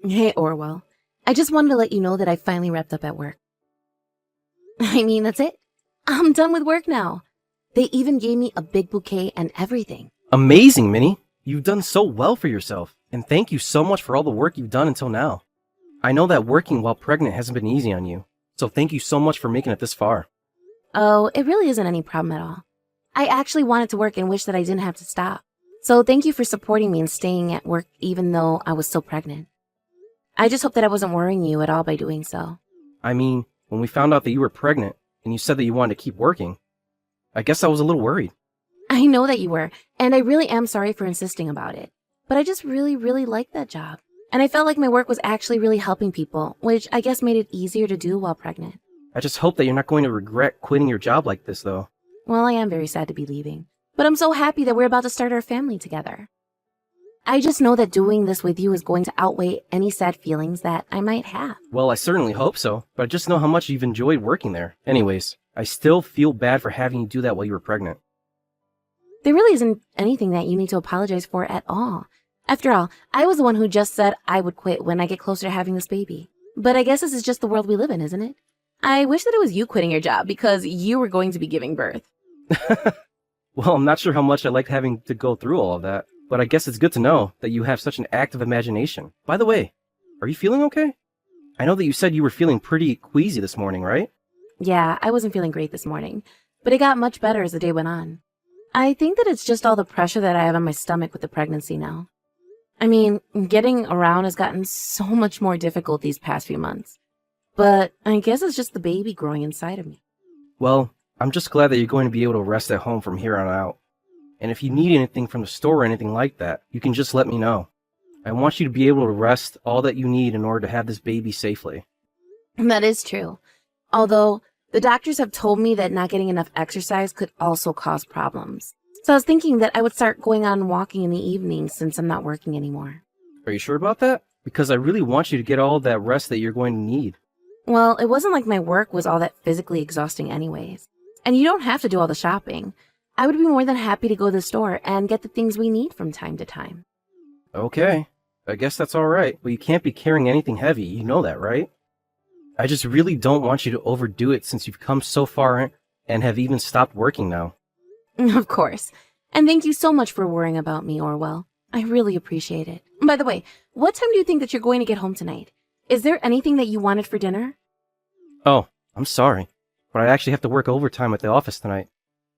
Hey, Orwell. I just wanted to let you know that I finally wrapped up at work. I mean, that's it. I'm done with work now. They even gave me a big bouquet and everything. Amazing, Minnie. You've done so well for yourself, and thank you so much for all the work you've done until now. I know that working while pregnant hasn't been easy on you, so thank you so much for making it this far. Oh, it really isn't any problem at all. I actually wanted to work and wish that I didn't have to stop. So thank you for supporting me and staying at work even though I was still pregnant. I just hope that I wasn't worrying you at all by doing so. I mean, when we found out that you were pregnant, and you said that you wanted to keep working, I guess I was a little worried. I know that you were, and I really am sorry for insisting about it. But I just really liked that job. And I felt like my work was actually really helping people, which I guess made it easier to do while pregnant. I just hope that you're not going to regret quitting your job like this, though. Well, I am very sad to be leaving. But I'm so happy that we're about to start our family together. I just know that doing this with you is going to outweigh any sad feelings that I might have. Well, I certainly hope so, but I just know how much you've enjoyed working there. Anyways, I still feel bad for having you do that while you were pregnant. There really isn't anything that you need to apologize for at all. After all, I was the one who just said I would quit when I get closer to having this baby. But I guess this is just the world we live in, isn't it? I wish that it was you quitting your job because you were going to be giving birth. Well, I'm not sure how much I liked having to go through all of that, but I guess it's good to know that you have such an active imagination. By the way, are you feeling okay? I know that you said you were feeling pretty queasy this morning, right? Yeah, I wasn't feeling great this morning, but it got much better as the day went on. I think that it's just all the pressure that I have on my stomach with the pregnancy now. I mean, getting around has gotten so much more difficult these past few months. But I guess it's just the baby growing inside of me. Well, I'm just glad that you're going to be able to rest at home from here on out. And if you need anything from the store or anything like that, you can just let me know. I want you to be able to rest all that you need in order to have this baby safely. That is true. Although, the doctors have told me that not getting enough exercise could also cause problems. So I was thinking that I would start going on walking in the evening since I'm not working anymore. Are you sure about that? Because I really want you to get all that rest that you're going to need. Well, it wasn't like my work was all that physically exhausting anyways. And you don't have to do all the shopping. I would be more than happy to go to the store and get the things we need from time to time. Okay, I guess that's alright, but you can't be carrying anything heavy, you know that, right? I just really don't want you to overdo it since you've come so far and have even stopped working now. Of course. And thank you so much for worrying about me, Orwell. I really appreciate it. By the way, what time do you think that you're going to get home tonight? Is there anything that you wanted for dinner? Oh, I'm sorry, but I actually have to work overtime at the office tonight,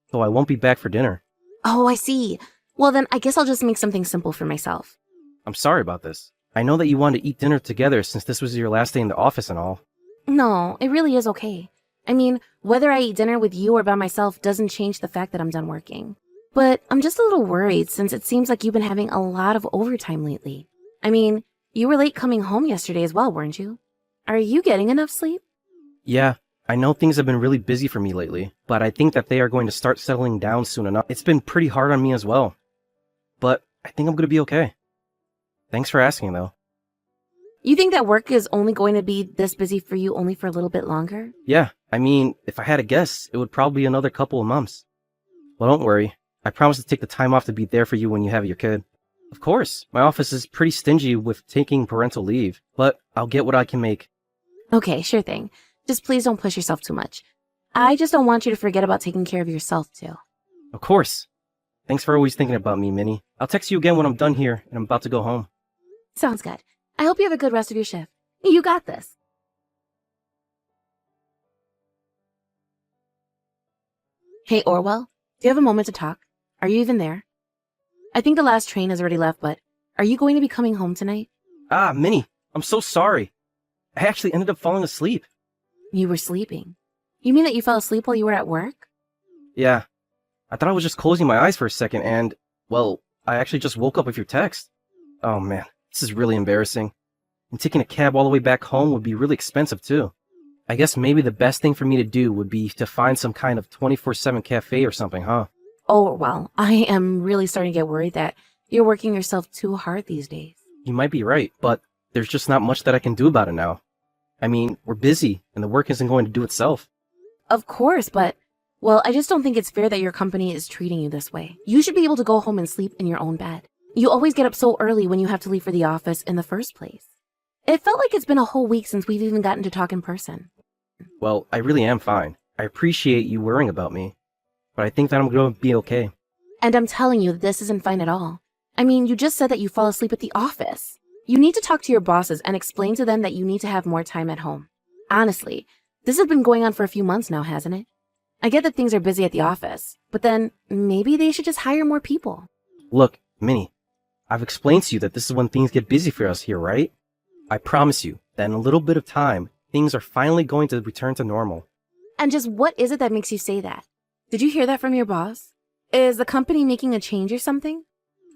so I won't be back for dinner. Oh, I see. Well, then I guess I'll just make something simple for myself. I'm sorry about this. I know that you wanted to eat dinner together since this was your last day in the office and all. No, it really is okay. I mean, whether I eat dinner with you or by myself doesn't change the fact that I'm done working. But I'm just a little worried since it seems like you've been having a lot of overtime lately. I mean, you were late coming home yesterday as well, weren't you? Are you getting enough sleep? Yeah, I know things have been really busy for me lately, but I think that they are going to start settling down soon enough. It's been pretty hard on me as well. But I think I'm going to be okay. Thanks for asking, though. You think that work is only going to be this busy for you only for a little bit longer? Yeah, I mean, if I had to guess, it would probably be another couple of months. Well, don't worry. I promise to take the time off to be there for you when you have your kid. Of course, my office is pretty stingy with taking parental leave, but I'll get what I can make. Okay, sure thing. Just please don't push yourself too much. I just don't want you to forget about taking care of yourself, too. Of course. Thanks for always thinking about me, Minnie. I'll text you again when I'm done here and I'm about to go home. Sounds good. I hope you have a good rest of your shift. You got this. Hey, Orwell, do you have a moment to talk? Are you even there? I think the last train has already left, but are you going to be coming home tonight? Ah, Minnie, I'm so sorry. I actually ended up falling asleep. You were sleeping. You mean that you fell asleep while you were at work? Yeah. I thought I was just closing my eyes for a second and, well, I actually just woke up with your text. Oh man, this is really embarrassing. And taking a cab all the way back home would be really expensive too. I guess maybe the best thing for me to do would be to find some kind of 24/7 cafe or something, huh? Oh, well, I am really starting to get worried that you're working yourself too hard these days. You might be right, but there's just not much that I can do about it now. I mean, we're busy, and the work isn't going to do itself. Of course, but, well, I just don't think it's fair that your company is treating you this way. You should be able to go home and sleep in your own bed. You always get up so early when you have to leave for the office in the first place. It felt like it's been a whole week since we've even gotten to talk in person. Well, I really am fine. I appreciate you worrying about me, but I think that I'm going to be okay. And I'm telling you that this isn't fine at all. I mean, you just said that you fall asleep at the office. You need to talk to your bosses and explain to them that you need to have more time at home. Honestly, this has been going on for a few months now, hasn't it? I get that things are busy at the office, but then maybe they should just hire more people. Look, Minnie, I've explained to you that this is when things get busy for us here, right? I promise you that in a little bit of time, things are finally going to return to normal. And just what is it that makes you say that? Did you hear that from your boss? Is the company making a change or something?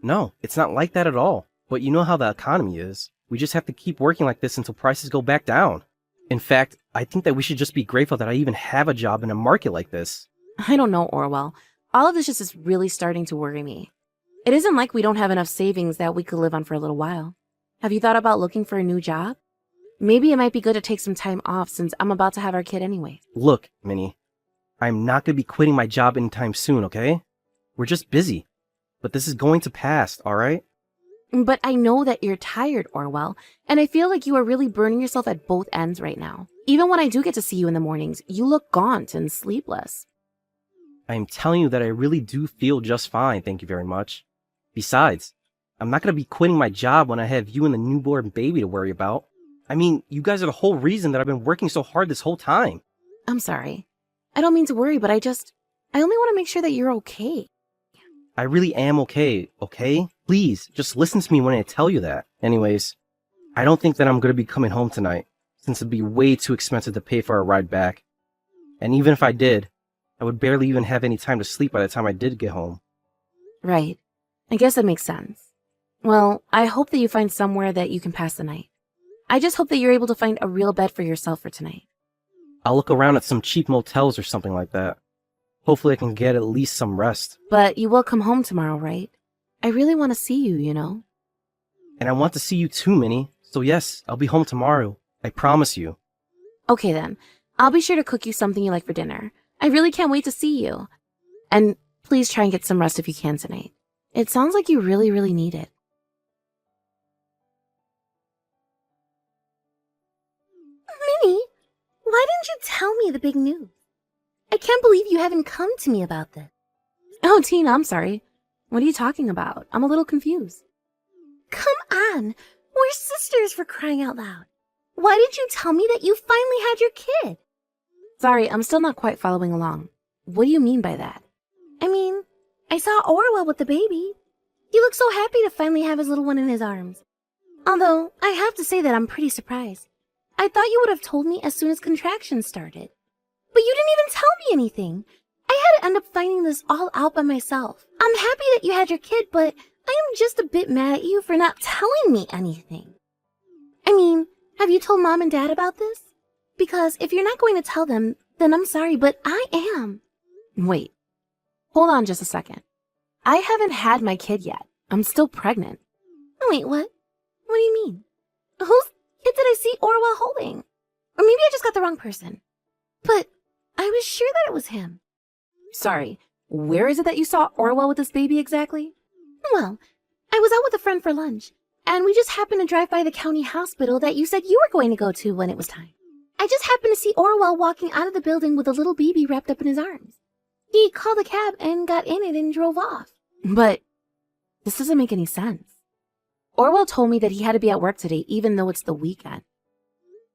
No, it's not like that at all. But you know how the economy is. We just have to keep working like this until prices go back down. In fact, I think that we should just be grateful that I even have a job in a market like this. I don't know, Orwell. All of this just is really starting to worry me. It isn't like we don't have enough savings that we could live on for a little while. Have you thought about looking for a new job? Maybe it might be good to take some time off since I'm about to have our kid anyway. Look, Minnie, I'm not going to be quitting my job anytime soon, okay? We're just busy. But this is going to pass, alright? But I know that you're tired, Orwell, and I feel like you are really burning yourself at both ends right now. Even when I do get to see you in the mornings, you look gaunt and sleepless. I am telling you that I really do feel just fine, thank you very much. Besides, I'm not going to be quitting my job when I have you and the newborn baby to worry about. I mean, you guys are the whole reason that I've been working so hard this whole time. I'm sorry. I don't mean to worry, but I only want to make sure that you're okay. I really am okay? Please, just listen to me when I tell you that. Anyways, I don't think that I'm going to be coming home tonight, since it'd be way too expensive to pay for a ride back. And even if I did, I would barely even have any time to sleep by the time I did get home. Right. I guess that makes sense. Well, I hope that you find somewhere that you can pass the night. I just hope that you're able to find a real bed for yourself for tonight. I'll look around at some cheap motels or something like that. Hopefully I can get at least some rest. But you will come home tomorrow, right? I really want to see you, you know? And I want to see you too, Minnie. So yes, I'll be home tomorrow. I promise you. Okay then. I'll be sure to cook you something you like for dinner. I really can't wait to see you. And please try and get some rest if you can tonight. It sounds like you really, really need it. Minnie, why didn't you tell me the big news? I can't believe you haven't come to me about this. Oh, Tina, I'm sorry. What are you talking about? I'm a little confused. Come on. We're sisters, for crying out loud. Why did you tell me that you finally had your kid? Sorry, I'm still not quite following along. What do you mean by that? I mean, I saw Orwell with the baby. He looked so happy to finally have his little one in his arms. Although, I have to say that I'm pretty surprised. I thought you would have told me as soon as contractions started. But you didn't even tell me anything. I had to end up finding this all out by myself. I'm happy that you had your kid, but I am just a bit mad at you for not telling me anything. I mean, have you told Mom and Dad about this? Because if you're not going to tell them, then I'm sorry, but I am. Wait. Hold on just a second. I haven't had my kid yet. I'm still pregnant. Wait, what? What do you mean? Whose kid did I see Orwell holding? Or maybe I just got the wrong person. But I was sure that it was him. Sorry, where is it that you saw Orwell with this baby exactly? Well, I was out with a friend for lunch, and we just happened to drive by the county hospital that you said you were going to go to when it was time. I just happened to see Orwell walking out of the building with a little baby wrapped up in his arms. He called a cab and got in it and drove off. But this doesn't make any sense. Orwell told me that he had to be at work today even though it's the weekend.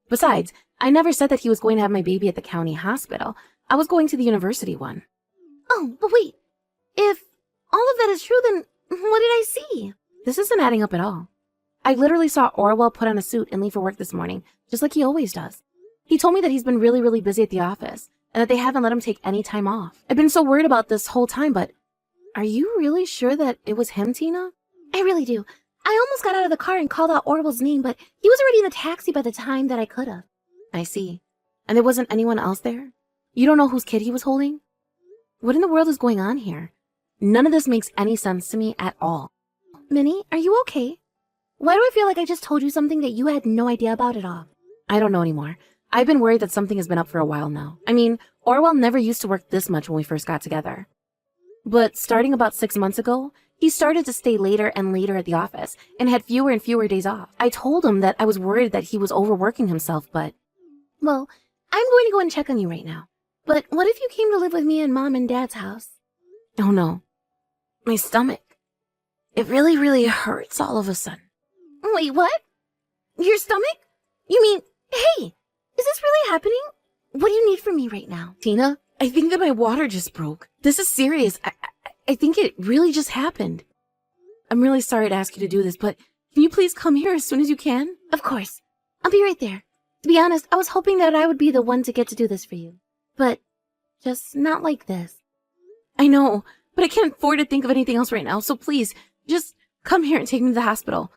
Besides, I never said that he was going to have my baby at the county hospital. I was going to the university one. Oh, but wait. If all of that is true, then what did I see? This isn't adding up at all. I literally saw Orwell put on a suit and leave for work this morning, just like he always does. He told me that he's been really, really busy at the office, and that they haven't let him take any time off. I've been so worried about this whole time, but are you really sure that it was him, Tina? I really do. I almost got out of the car and called out Orwell's name, but he was already in the taxi by the time that I could have. I see. And there wasn't anyone else there? You don't know whose kid he was holding? What in the world is going on here? None of this makes any sense to me at all. Minnie, are you okay? Why do I feel like I just told you something that you had no idea about at all? I don't know anymore. I've been worried that something has been up for a while now. I mean, Orwell never used to work this much when we first got together. But starting about 6 months ago, He started to stay later and later at the office and had fewer and fewer days off. I told him that I was worried that he was overworking himself, but... Well, I'm going to go and check on you right now. But what if you came to live with me in Mom and Dad's house? Oh no. My stomach. It really, really hurts all of a sudden. Wait, what? Your stomach? You mean, hey, is this really happening? What do you need from me right now? Tina, I think that my water just broke. This is serious. I think it really just happened. I'm really sorry to ask you to do this, but can you please come here as soon as you can? Of course. I'll be right there. To be honest, I was hoping that I would be the one to get to do this for you. But just not like this. I know, but I can't afford to think of anything else right now, so please, just come here and take me to the hospital.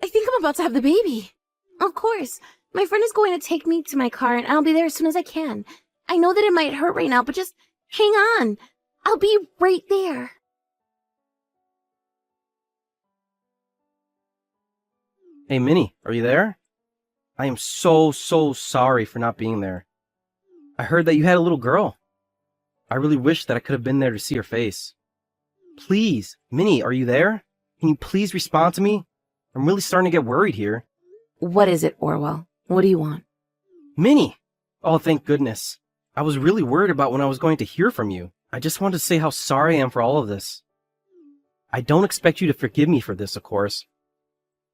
I think I'm about to have the baby. Of course. My friend is going to take me to my car and I'll be there as soon as I can. I know that it might hurt right now, but just hang on. I'll be right there. Hey, Minnie, are you there? I am so sorry for not being there. I heard that you had a little girl. I really wish that I could have been there to see her face. Please, Minnie, are you there? Can you please respond to me? I'm really starting to get worried here. What is it, Orwell? What do you want? Minnie! Oh, thank goodness. I was really worried about when I was going to hear from you. I just wanted to say how sorry I am for all of this. I don't expect you to forgive me for this, of course.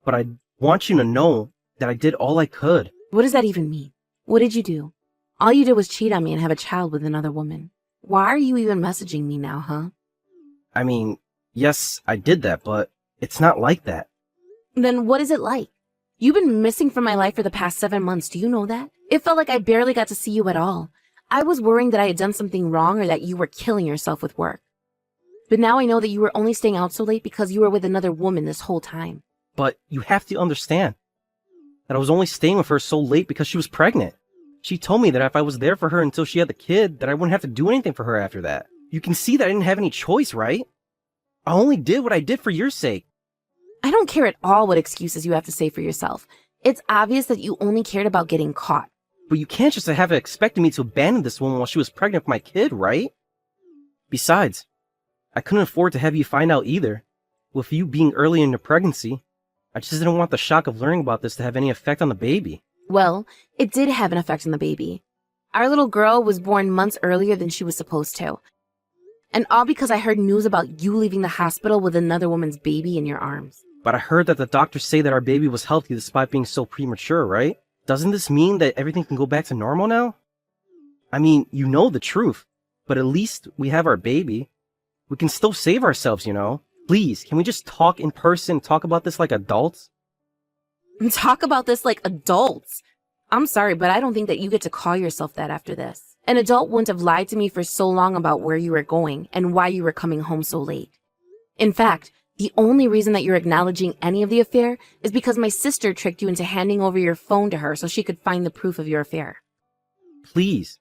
But I want you to know that I did all I could. What does that even mean? What did you do? All you did was cheat on me and have a child with another woman. Why are you even messaging me now, huh? I mean, yes, I did that, but it's not like that. Then what is it like? You've been missing from my life for the past 7 months. Do you know that? It felt like I barely got to see you at all. I was worrying that I had done something wrong or that you were killing yourself with work. But now I know that you were only staying out so late because you were with another woman this whole time. But you have to understand that I was only staying with her so late because she was pregnant. She told me that if I was there for her until she had the kid, that I wouldn't have to do anything for her after that. You can see that I didn't have any choice, right? I only did what I did for your sake. I don't care at all what excuses you have to say for yourself. It's obvious that you only cared about getting caught. But you can't just have expected me to abandon this woman while she was pregnant with my kid, right? Besides, I couldn't afford to have you find out either. With you being early in your pregnancy, I just didn't want the shock of learning about this to have any effect on the baby. Well, it did have an effect on the baby. Our little girl was born months earlier than she was supposed to. And all because I heard news about you leaving the hospital with another woman's baby in your arms. But I heard that the doctors say that our baby was healthy despite being so premature, right? Doesn't this mean that everything can go back to normal now? I mean, you know the truth, but at least we have our baby. We can still save ourselves, you know? Please, can we just talk in person, talk about this like adults? Talk about this like adults? I'm sorry, but I don't think that you get to call yourself that after this. An adult wouldn't have lied to me for so long about where you were going and why you were coming home so late. In fact, the only reason that you're acknowledging any of the affair is because my sister tricked you into handing over your phone to her so she could find the proof of your affair. Please,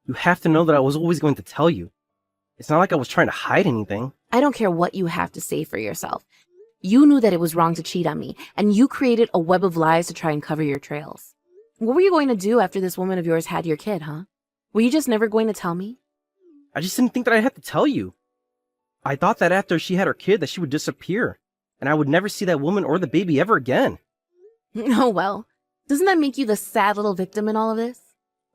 you have to know that I was always going to tell you. It's not like I was trying to hide anything. I don't care what you have to say for yourself. You knew that it was wrong to cheat on me, and you created a web of lies to try and cover your trails. What were you going to do after this woman of yours had your kid, huh? Were you just never going to tell me? I just didn't think that I had to tell you. I thought that after she had her kid that she would disappear, and I would never see that woman or the baby ever again. Oh well, doesn't that make you the sad little victim in all of this?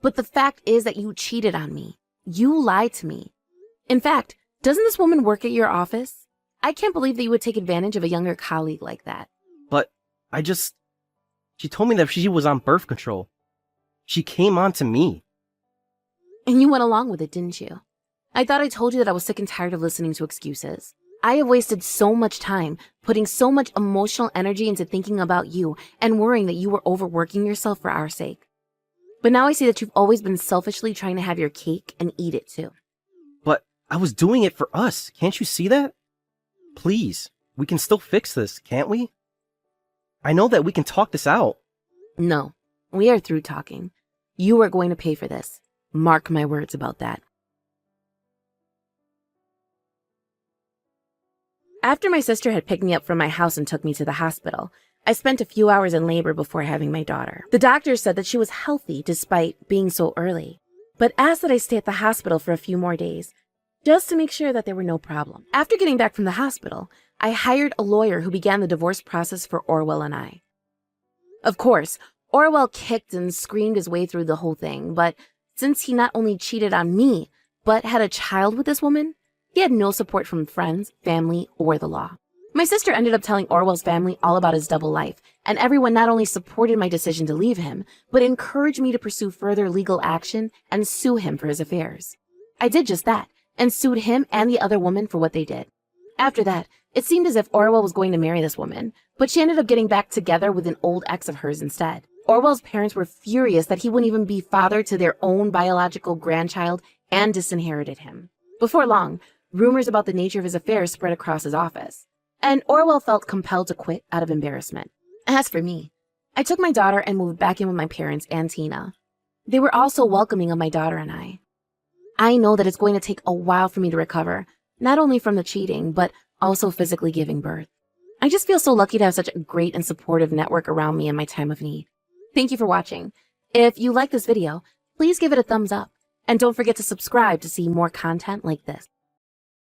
But the fact is that you cheated on me. You lied to me. In fact, doesn't this woman work at your office? I can't believe that you would take advantage of a younger colleague like that. But she told me that she was on birth control. She came on to me. And you went along with it, didn't you? I thought I told you that I was sick and tired of listening to excuses. I have wasted so much time, putting so much emotional energy into thinking about you and worrying that you were overworking yourself for our sake. But now I see that you've always been selfishly trying to have your cake and eat it too. But I was doing it for us. Can't you see that? Please, we can still fix this, can't we? I know that we can talk this out. No, we are through talking. You are going to pay for this. Mark my words about that. After my sister had picked me up from my house and took me to the hospital, I spent a few hours in labor before having my daughter. The doctor said that she was healthy despite being so early, but asked that I stay at the hospital for a few more days, just to make sure that there were no problems. After getting back from the hospital, I hired a lawyer who began the divorce process for Orwell and I. Of course, Orwell kicked and screamed his way through the whole thing, but since he not only cheated on me, but had a child with this woman, he had no support from friends, family, or the law. My sister ended up telling Orwell's family all about his double life, and everyone not only supported my decision to leave him, but encouraged me to pursue further legal action and sue him for his affairs. I did just that, and sued him and the other woman for what they did. After that, it seemed as if Orwell was going to marry this woman, but she ended up getting back together with an old ex of hers instead. Orwell's parents were furious that he wouldn't even be father to their own biological grandchild and disinherited him. Before long, rumors about the nature of his affairs spread across his office, and Orwell felt compelled to quit out of embarrassment. As for me, I took my daughter and moved back in with my parents and Tina. They were also welcoming of my daughter and I. I know that it's going to take a while for me to recover, not only from the cheating, but also physically giving birth. I just feel so lucky to have such a great and supportive network around me in my time of need. Thank you for watching. If you like this video, please give it a thumbs up, and don't forget to subscribe to see more content like this.